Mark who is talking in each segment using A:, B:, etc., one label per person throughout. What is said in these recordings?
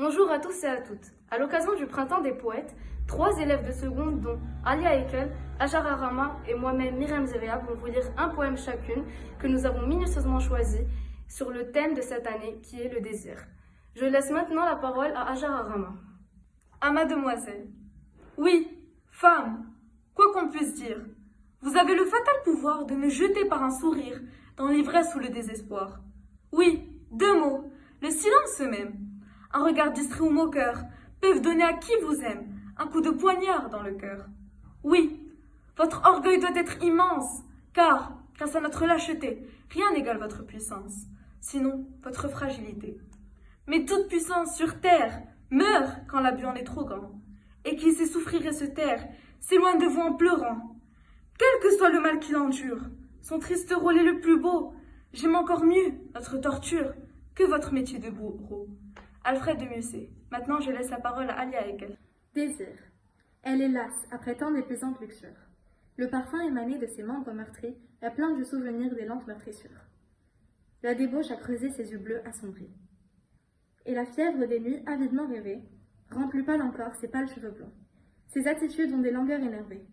A: Bonjour à tous et à toutes. À l'occasion du Printemps des Poètes, 3 élèves de seconde, dont Alia Ekel, Hajar Arama et moi-même Myriam Zeriab, vont vous lire un poème chacune que nous avons minutieusement choisi sur le thème de cette année qui est le désir. Je laisse maintenant la parole à Hajar Arama.
B: À mademoiselle. Oui, femme, quoi qu'on puisse dire, vous avez le fatal pouvoir de me jeter par un sourire dans l'ivresse ou le désespoir. Oui, 2 mots, le silence même, un regard distrait ou moqueur peuvent donner à qui vous aime un coup de poignard dans le cœur. Oui, votre orgueil doit être immense, car, grâce à notre lâcheté, rien n'égale votre puissance, sinon votre fragilité. Mais toute puissance sur terre meurt quand l'abus en est trop grand. Et qui sait souffrir et se taire, s'éloigne de vous en pleurant. Quel que soit le mal qu'il endure, son triste rôle est le plus beau. J'aime encore mieux notre torture que votre métier de bourreau. Alfred de Musset. Maintenant, je laisse la parole à Alia Ekel.
C: Désir. Elle est lasse après tant d'épousantes luxures. Le parfum émané de ses membres meurtris est plein du souvenir des lentes meurtrissures. La débauche a creusé ses yeux bleus assombris. Et la fièvre des nuits avidement rêvées rend plus pâle encore ses pâles cheveux blonds. Ses attitudes ont des langueurs énervées.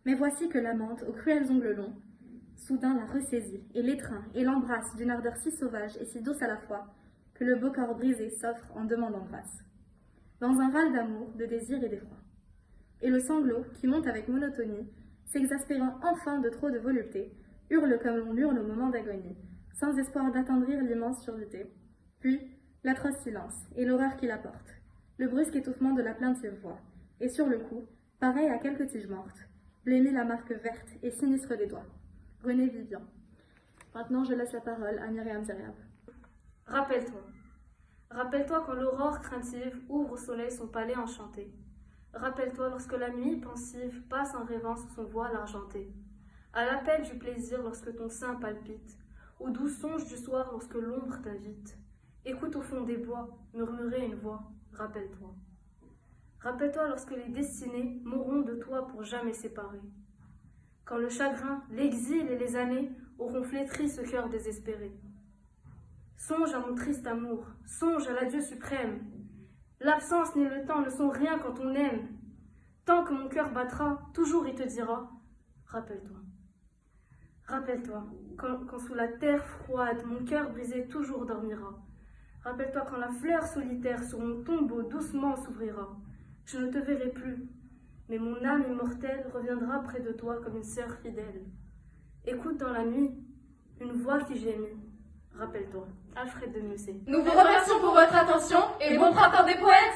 C: Mais voici que l'amante, aux cruels ongles longs, soudain la ressaisit et l'étreint et l'embrasse d'une ardeur si sauvage et si douce à la fois que le beau corps brisé s'offre en demandant grâce. Dans un râle d'amour, de désir et d'effroi. Et le sanglot, qui monte avec monotonie, s'exaspérant enfin de trop de volupté, hurle comme l'on hurle au moment d'agonie, sans espoir d'attendrir l'immense surdité. Puis, l'atroce silence, et l'horreur qu'il apporte, le brusque étouffement de la plaintive voix, et sur le cou, pareil à quelques tiges mortes, blêmit la marque verte et sinistre des doigts. René Vivian. Maintenant, je laisse la parole à Myriam Zeriab.
A: Rappelle-toi. Rappelle-toi quand l'aurore craintive ouvre au soleil son palais enchanté. Rappelle-toi lorsque la nuit pensive passe en rêvant sous son voile argenté. À l'appel du plaisir lorsque ton sein palpite, aux doux songes du soir lorsque l'ombre t'invite. Écoute au fond des bois murmurer une voix, rappelle-toi. Rappelle-toi lorsque les destinées mourront de toi pour jamais séparés. Quand le chagrin, l'exil et les années auront flétri ce cœur désespéré. Songe à mon triste amour, songe à l'adieu suprême. L'absence ni le temps ne sont rien quand on aime. Tant que mon cœur battra, toujours il te dira, rappelle-toi. Rappelle-toi, quand sous la terre froide, mon cœur brisé toujours dormira. Rappelle-toi quand la fleur solitaire sur mon tombeau doucement s'ouvrira. Je ne te verrai plus, mais mon âme immortelle reviendra près de toi comme une sœur fidèle. Écoute dans la nuit une voix qui gémit. Rappelle-toi. Alfred de Musset.
D: Nous vous remercions pour votre attention et bon printemps des poètes!